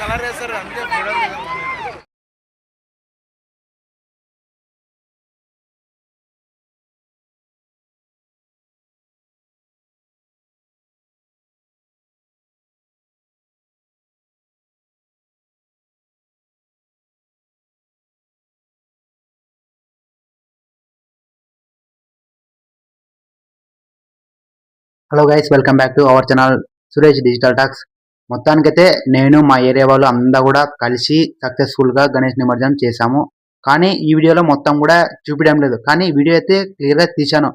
Colour వేస్తారు అందుకే చూడాలి. Hello guys, welcome back to our channel Suresh digital talks. మొత్తానికైతే నేను మా ఏరియా వాళ్ళు అంతా కూడా కలిసి సక్సెస్ఫుల్గా గణేష్ నిమజ్జనం చేశాము. కానీ ఈ వీడియోలో మొత్తం కూడా చూపించడం లేదు, కానీ వీడియో అయితే క్లియర్గా తీశాను.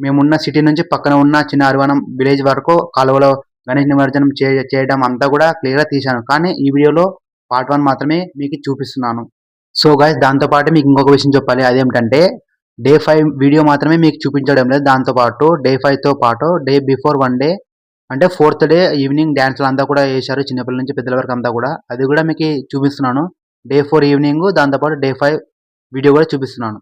మేమున్న సిటీ నుంచి పక్కన ఉన్న చిన్న అరవనం విలేజ్ వరకు కాలువలో గణేష్ నిమజ్జనం చేయడం అంతా కూడా క్లియర్గా తీశాను. కానీ ఈ వీడియోలో పార్ట్ 1 మాత్రమే మీకు చూపిస్తున్నాను. సో గైస్, దాంతోపాటు మీకు ఇంకొక విషయం చెప్పాలి. అదేమిటంటే డే 5 వీడియో మాత్రమే మీకు చూపించడం లేదు. దాంతోపాటు డే 5తో పాటు డే బిఫోర్ 1 డే అంటే 4th డే ఈవినింగ్ డ్యాన్స్లు అంతా కూడా వేశారు, చిన్నపిల్లల నుంచి పెద్దల వరకు అంతా కూడా. అది కూడా మీకు చూపిస్తున్నాను. డే 4 ఈవినింగ్, దాంతోపాటు డే 5 వీడియో కూడా చూపిస్తున్నాను.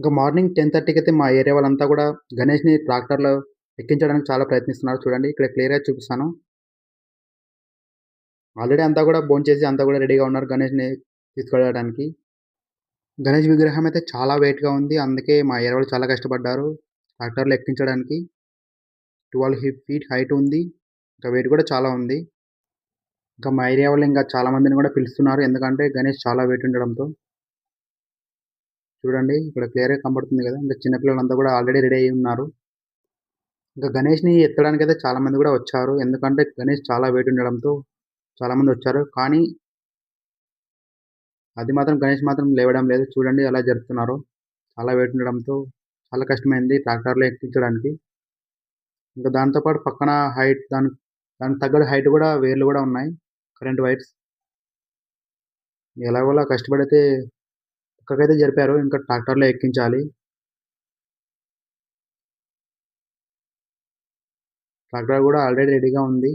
ఇంకా మార్నింగ్ 10:30కి అయితే మా ఏరియా వాళ్ళంతా కూడా గణేష్ని ట్రాక్టర్లో ఎక్కించడానికి చాలా ప్రయత్నిస్తున్నారు. చూడండి ఇక్కడ క్లియర్గా చూపిస్తాను. ఆల్రెడీ అంతా కూడా భోంచేసి అంతా కూడా రెడీగా ఉన్నారు గణేష్ని తీసుకెళ్ళడానికి. గణేష్ విగ్రహం అయితే చాలా వెయిట్గా ఉంది. అందుకే మా ఏరియా వాళ్ళు చాలా కష్టపడ్డారు ట్రాక్టర్లో ఎక్కించడానికి. 12 ఫీట్ హైట్ ఉంది. ఇంకా వెయిట్ కూడా చాలా ఉంది. ఇంకా మా ఏరియా వాళ్ళు ఇంకా చాలా మందిని కూడా పిలుస్తున్నారు. ఎందుకంటే గణేష్ చాలా వెయిట్ ఉండడంతో. చూడండి ఇక్కడ క్లియర్‌గా కనబడుతుంది కదా! ఇంకా చిన్న పిల్లలంతా కూడా ఆల్రెడీ రెడీ అయ్యి ఉన్నారు. ఇంకా గణేష్‌ని ఎత్తడానికైతే చాలా మంది కూడా వచ్చారు. ఎందుకంటే గణేష్ చాలా వెయిట్ ఉండడంతో చాలా మంది వచ్చారు. కానీ అది మాత్రం గణేష్ మాత్రం లేవడం లేదు. చూడండి ఎలా జరుపుతున్నారో. చాలా వెయిట్ ఉండడంతో చాలా కష్టమైంది ట్రాక్టర్‌లో ఎక్కించడానికి. ఇంకా దాంతో పాటు పక్కన దానికి తగ్గట్టు హైట్ కూడా వేర్లు కూడా ఉన్నాయి. Current wires. ఎలాగోలా కష్టపడైతే పక్కకైతే జరిపారు. ఇంకా ట్రాక్టర్‌లో ఎక్కించాలి. ట్రాక్టర్ కూడా ఆల్రెడీ రెడీగా ఉంది.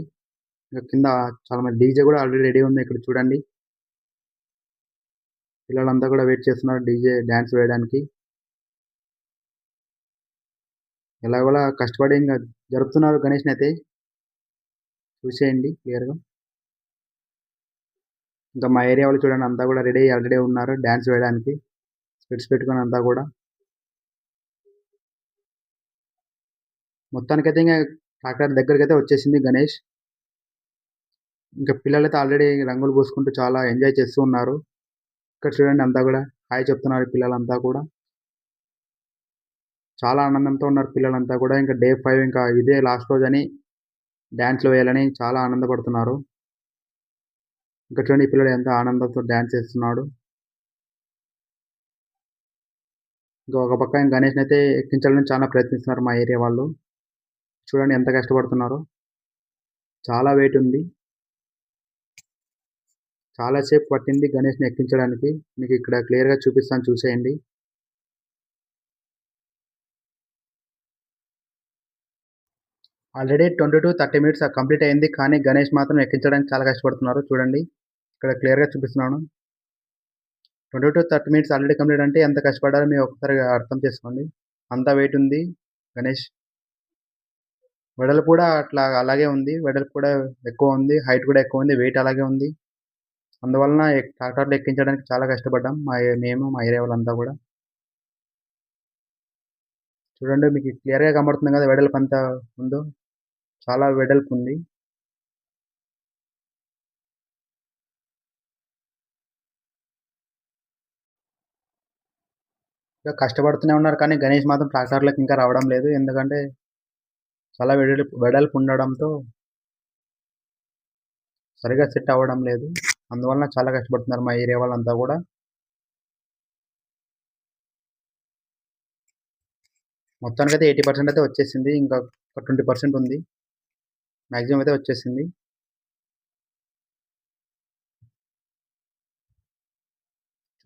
ఇంకా కింద చాలా మంది డీజే కూడా ఆల్రెడీ రెడీ ఉంది. ఇక్కడ చూడండి. పిల్లలంతా కూడా వెయిట్ చేస్తున్నారు డీజే డాన్స్ వేయడానికి. ఎలాగోలా కష్టపడి ఇంక జరుపుతున్నారు గణేష్‌నైతే. చూసేయండి క్లియర్‌గా. ఇంకా మా ఏరియా వాళ్ళు చూడండి అంతా కూడా రెడీ అయ్యి ఆల్రెడీ ఉన్నారు డాన్స్ వేయడానికి. స్పెక్ట్స్ పెట్టుకొని అంతా కూడా. మొత్తానికైతే ఇంగ ట్రాక్టర్ దగ్గరికైతే వచ్చేసింది గణేష్. ఇంకా పిల్లలైతే ఆల్రెడీ రంగులు పూసుకుంటూ చాలా ఎంజాయ్ చేస్తూ ఉన్నారు. ఇక్కడ చూడండి అంతా కూడా హాయ్ చెప్తున్నారు పిల్లలంతా కూడా. చాలా ఆనందంతో ఉన్నారు పిల్లలంతా కూడా. ఇంకా డే 5 ఇంకా ఇదే లాస్ట్ రోజని డాన్స్‌లు వేయాలని చాలా ఆనందపడుతున్నారు. ఇంకా చూడండి ఈ పిల్లోడు ఎంత ఆనందంతో డాన్స్ చేస్తున్నాడు. ఇంకా ఒక పక్క గణేష్‌నైతే ఎక్కించాలని చాలా ప్రయత్నిస్తున్నారు మా ఏరియా వాళ్ళు. చూడండి ఎంత కష్టపడుతున్నారో. చాలా వెయిట్ ఉంది. చాలా సేపు పట్టింది గణేష్‌ని ఎక్కించడానికి. మీకు ఇక్కడ క్లియర్‌గా చూపిస్తాను చూసేయండి. ఆల్రెడీ 20-30 మినిట్స్ కంప్లీట్ అయింది. కానీ గణేష్ మాత్రం ఎక్కించడానికి చాలా కష్టపడుతున్నారు. చూడండి. ఇక్కడ క్లియర్‌గా చూపిస్తున్నాను. 20-30 మినిట్స్ ఆల్రెడీ కంప్లీట్ అంటే ఎంత కష్టపడ్డారో మీరు ఒకసారి అర్థం చేసుకోండి. అంత వెయిట్ ఉంది గణేష్. వెడల్పు కూడా అలాగే ఉంది. వెడల్పు కూడా ఎక్కువ ఉంది. హైట్ కూడా ఎక్కువ ఉంది. వెయిట్ అలాగే ఉంది. అందువలన ట్రాక్టర్‌లో ఎక్కించడానికి చాలా కష్టపడ్డాం. మేము మా ఏరియా వాళ్ళంతా కూడా. చూడండి మీకు క్లియర్‌గా కనబడుతుంది కదా! వెడల్పు ఎంత ఉందో. చాలా వెడల్పు ఉంది. ఇంకా కష్టపడుతూనే ఉన్నారు. కానీ గణేష్ మాత్రం ట్రాక్టర్‌లోకి ఇంకా రావడం లేదు. ఎందుకంటే చాలా వెడల్పు ఉండడంతో సరిగ్గా సెట్ అవ్వడం లేదు. అందువలన చాలా కష్టపడుతున్నారు మా ఏరియా వాళ్ళంతా కూడా. మొత్తానికైతే 80% అయితే వచ్చేసింది. ఇంకా ఒక 20% ఉంది. మాక్సిమం అయితే వచ్చేసింది.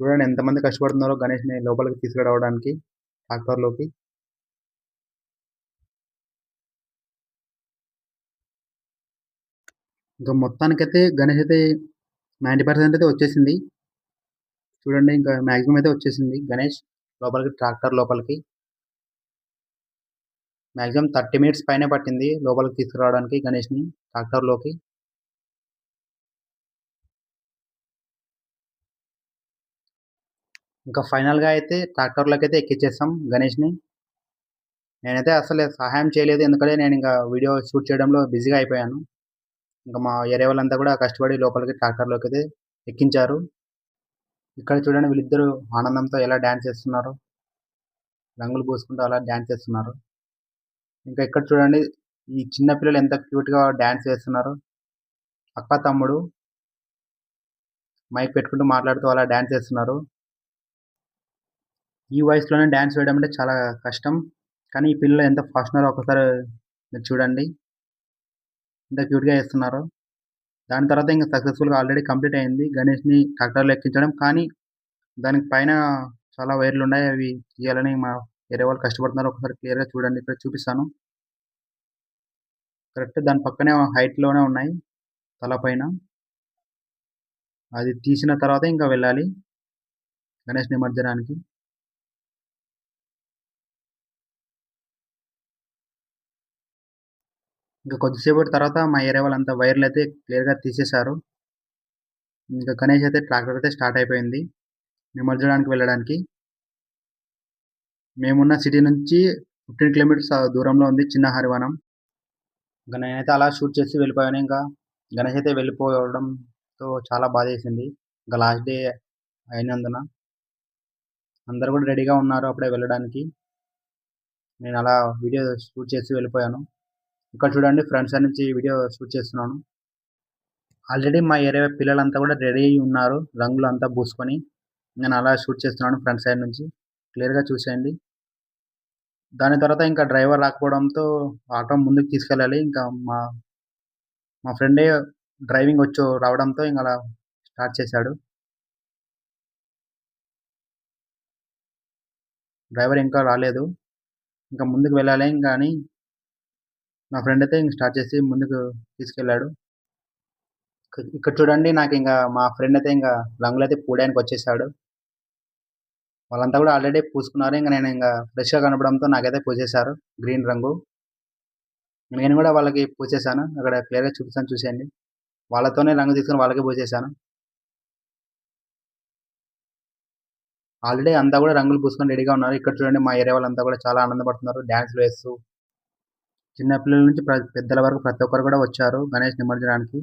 చూడండి ఎంతమంది కష్టపడుతున్నారో గణేష్‌ని లోపలికి తీసుకురావడానికి ట్రాక్టర్‌లోకి. ఇంకా మొత్తానికైతే గణేష్ అయితే 90% అయితే వచ్చేసింది. చూడండి ఇంకా మాక్సిమం అయితే వచ్చేసింది గణేష్ లోపలికి ట్రాక్టర్ లోపలికి. మాక్సిమం 30 మినిట్స్ పైనే పట్టింది లోపలికి తీసుకురావడానికి గణేష్‌ని ట్రాక్టర్‌లోకి. ఇంకా ఫైనల్‌గా అయితే ట్రాక్టర్‌లోకైతే ఎక్కించేసాం గణేష్‌ని. నేనైతే అసలు సహాయం చేయలేదు. ఎందుకంటే నేనింక వీడియో షూట్ చేయడంలో బిజీగా అయిపోయాను. ఇంకా మా ఏరియా వాళ్ళంతా కూడా కష్టపడి లోపలికి ట్రాక్టర్‌లోకైతే ఎక్కించారు. ఇక్కడ చూడండి వీళ్ళిద్దరూ ఆనందంతో ఎలా డాన్స్ చేస్తున్నారో. రంగులు పూసుకుంటూ అలా డాన్స్ చేస్తున్నారు. ఇంకా ఇక్కడ చూడండి ఈ చిన్న పిల్లలు ఎంత క్యూట్‌గా డాన్స్ చేస్తున్నారో. అక్క, తమ్ముడు మైక్ పెట్టుకుంటూ మాట్లాడుతూ అలా డాన్స్ చేస్తున్నారు. ఈ వయసులోనే డాన్స్ వేయడం అంటే చాలా కష్టం. కానీ ఈ పిల్లలు ఎంత ఫాస్ట్ ఉన్నారో ఒకసారి మీరు చూడండి. ఎంత క్యూట్‌గా చేస్తున్నారో. దాని తర్వాత ఇంక సక్సెస్‌ఫుల్‌గా ఆల్రెడీ కంప్లీట్ అయింది. గణేష్‌ని ట్రాక్టర్‌లో ఎక్కించడం. కానీ దానికి పైన చాలా వైర్లున్నాయి. అవి తీయాలని మా వేరే వాళ్ళు కష్టపడుతున్నారు. ఒకసారి క్లియర్‌గా చూడండి. ఇక్కడ చూపిస్తాను. కరెక్ట్ దాని పక్కనే హైట్‌లోనే ఉన్నాయి. తల పైన. అది తీసిన తర్వాత ఇంకా వెళ్ళాలి గణేష్ నిమజ్జనానికి. ఇంకా కొద్దిసేపటి తర్వాత మా ఏరియా వాళ్ళంతా వైర్లు అయితే క్లియర్గా తీసేశారు. ఇంకా గణేష్ అయితే ట్రాక్టర్ అయితే స్టార్ట్ అయిపోయింది నిమజ్జనానికి వెళ్ళడానికి. మేమున్న సిటీ నుంచి 15 కిలోమీటర్స్ దూరంలో ఉంది చిన్న హరివనం. ఇంకా నేనైతే అలా షూట్ చేసి వెళ్ళిపోయాను. ఇంకా గణేష్ అయితే వెళ్ళిపోవడంతో చాలా బాధేసింది. ఇంకా లాస్ట్ డే అయినందున అందరూ కూడా రెడీగా ఉన్నారు అప్పుడే వెళ్ళడానికి. నేను అలా వీడియో షూట్ చేసి వెళ్ళిపోయాను. ఇక్కడ చూడండి ఫ్రంట్ సైడ్ నుంచి వీడియో షూట్ చేస్తున్నాను. ఆల్రెడీ మా ఏరియా పిల్లలంతా కూడా రెడీ అయ్యి ఉన్నారు రంగులు అంతా పూసుకొని. నేను అలా షూట్ చేస్తున్నాను ఫ్రంట్ సైడ్ నుంచి, క్లియర్గా చూసేయండి. దాని తర్వాత ఇంకా డ్రైవర్ రాకపోవడంతో ఆటో ముందుకు తీసుకెళ్ళాలి. ఇంకా మా మా ఫ్రెండే డ్రైవింగ్ రావడంతో ఇంకా అలా స్టార్ట్ చేశాడు. డ్రైవర్ ఇంకా రాలేదు, ఇంకా ముందుకు వెళ్ళాలి ఇంకా అని మా ఫ్రెండ్ అయితే ఇంక స్టార్ట్ చేసి ముందుకు తీసుకెళ్ళాడు. ఇక్కడ చూడండి నాకు ఇంకా మా ఫ్రెండ్ అయితే ఇంకా రంగులు అయితే పూయడానికి వచ్చేసాడు. వాళ్ళంతా కూడా ఆల్రెడీ పూసుకున్నారు. ఇంకా నేను ఇంకా ఫ్రెష్గా కనపడంతో నాకైతే పూసేశారు గ్రీన్ రంగు. నేను కూడా వాళ్ళకి పూసేశాను. అక్కడ క్లియర్గా చూపిస్తాను చూసేయండి. వాళ్ళతోనే రంగు తీసుకొని వాళ్ళకి పూసేశాను. ఆల్రెడీ అంతా కూడా రంగులు పూసుకొని రెడీగా ఉన్నారు. ఇక్కడ చూడండి మా ఏరియా వాళ్ళంతా కూడా చాలా ఆనందపడుతున్నారు డ్యాన్స్లు వేస్తూ. చిన్నపిల్లల నుంచి పెద్దల వరకు ప్రతి ఒక్కరు కూడా వచ్చారు గణేష్ నిమజ్జనానికి.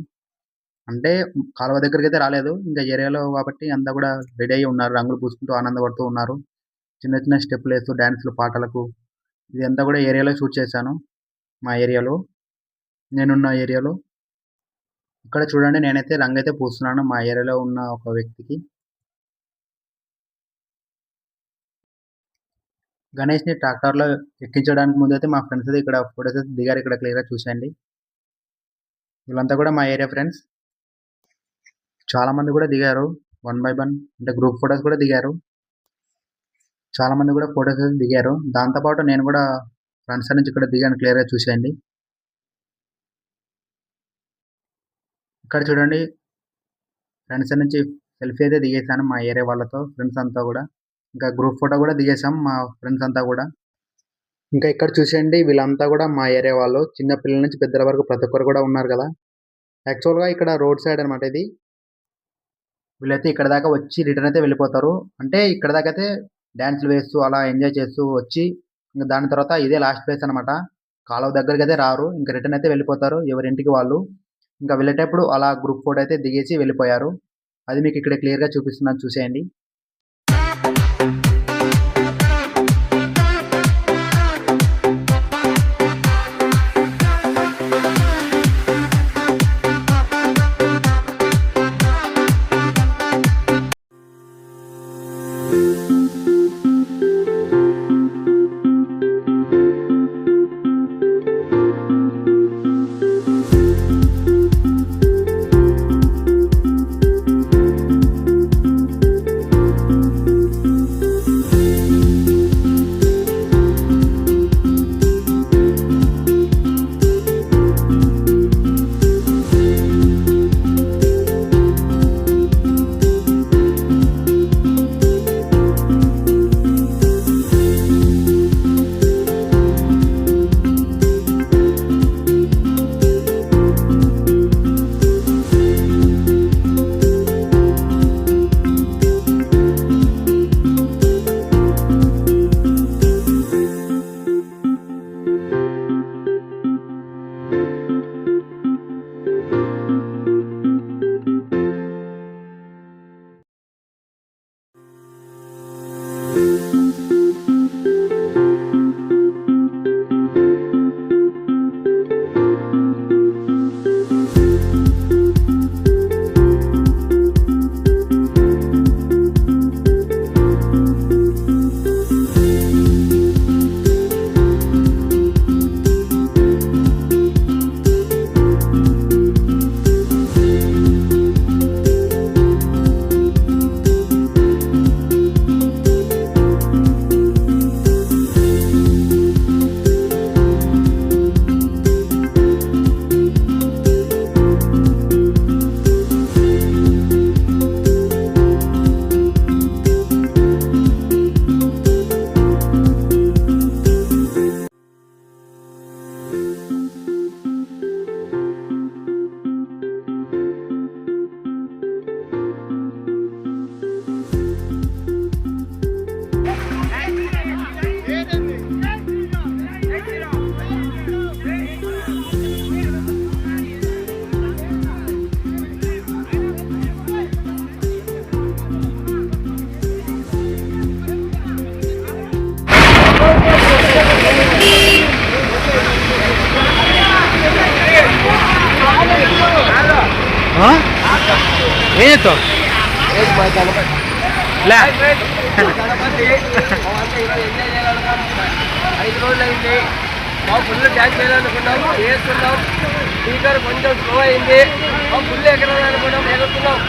అంటే కాలువ దగ్గరికి అయితే రాలేదు, ఇంకా ఏరియాలో కాబట్టి అంతా కూడా రెడీ అయ్యి ఉన్నారు, రంగులు పూసుకుంటూ ఆనందపడుతూ ఉన్నారు. చిన్న చిన్న స్టెప్పులు వేస్తూ డ్యాన్స్లు పాటలకు. ఇది అంతా కూడా ఏరియాలో షూట్ చేశాను, మా ఏరియాలో, నేనున్న ఏరియాలో. ఇక్కడ చూడండి నేనైతే రంగు అయితే పూస్తున్నాను మా ఏరియాలో ఉన్న ఒక వ్యక్తికి. గణేష్ని ట్రాక్టర్లో ఎక్కించడానికి ముందు అయితే మా ఫ్రెండ్స్ అయితే ఇక్కడ ఫోటోస్ అయితే దిగారు. ఇక్కడ క్లియర్గా చూసేయండి. వీళ్ళంతా కూడా మా ఏరియా ఫ్రెండ్స్. చాలా మంది కూడా దిగారు 1 by 1, అంటే గ్రూప్ ఫొటోస్ కూడా దిగారు. చాలా మంది కూడా ఫొటోస్ అయితే దిగారు. దాంతోపాటు నేను కూడా ఫ్రంట్ సైడ్ నుంచి ఇక్కడ దిగాను, క్లియర్గా చూసేయండి. ఇక్కడ చూడండి ఫ్రంట్ సైడ్ నుంచి సెల్ఫీ అయితే దిగేసాను మా ఏరియా వాళ్ళతో, ఫ్రెండ్స్ అంతా కూడా. ఇంకా గ్రూప్ ఫోటో కూడా దిగేసాం మా ఫ్రెండ్స్ అంతా కూడా. ఇంకా ఇక్కడ చూసేయండి వీళ్ళంతా కూడా మా ఏరియా వాళ్ళు, చిన్న పిల్లల నుంచి పెద్దల వరకు ప్రతి ఒక్కరు కూడా ఉన్నారు కదా. యాక్చువల్గా ఇక్కడ రోడ్ సైడ్ అనమాట ఇది. వీళ్ళైతే ఇక్కడ దాకా వచ్చి రిటర్న్ అయితే వెళ్ళిపోతారు. అంటే ఇక్కడ దాకా అయితే డ్యాన్స్లు వేస్తూ అలా ఎంజాయ్ చేస్తూ వచ్చి ఇంకా దాని తర్వాత ఇదే లాస్ట్ ప్లేస్ అనమాట. కాలువ దగ్గరికి అయితే రారు, ఇంకా రిటర్న్ అయితే వెళ్ళిపోతారు ఎవరింటికి వాళ్ళు. ఇంకా వెళ్ళేటప్పుడు అలా గ్రూప్ ఫోటో అయితే దిగేసి వెళ్ళిపోయారు. అది మీకు ఇక్కడ క్లియర్గా చూపిస్తున్నాను చూసేయండి. చేస్తావు లే గణపతి 5 రోజులు అయింది. మాకు ఫుల్ డ్యాన్స్ చేయాలనుకున్నాము, వేస్తున్నాం. స్పీకర్ కొంచెం స్లో అయింది. మాకు ఫుల్ ఎగరాలనుకున్నాం, ఎగురుతున్నాం.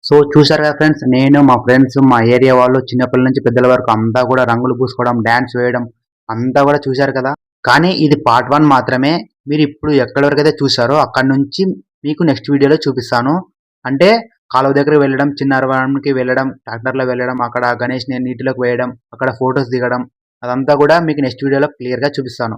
సో చూశారు కదా ఫ్రెండ్స్, నేను మా ఫ్రెండ్స్ మా ఏరియా వాళ్ళు చిన్నపిల్లల నుంచి పెద్దల వరకు అంతా కూడా రంగులు పూసుకోవడం, డాన్స్ వేయడం అంతా కూడా చూశారు కదా. కానీ ఇది పార్ట్ 1 మాత్రమే. మీరు ఇప్పుడు ఎక్కడి వరకు అయితే చూసారో అక్కడ నుంచి మీకు నెక్స్ట్ వీడియోలో చూపిస్తాను. అంటే కాలువ దగ్గర వెళ్ళడం, చిన్న అరవడానికి వెళ్ళడం, ట్రాక్టర్లో వెళ్ళడం, అక్కడ గణేష్ని నీటిలోకి వేయడం, అక్కడ ఫొటోస్ దిగడం అదంతా కూడా మీకు నెక్స్ట్ వీడియోలో క్లియర్గా చూపిస్తాను.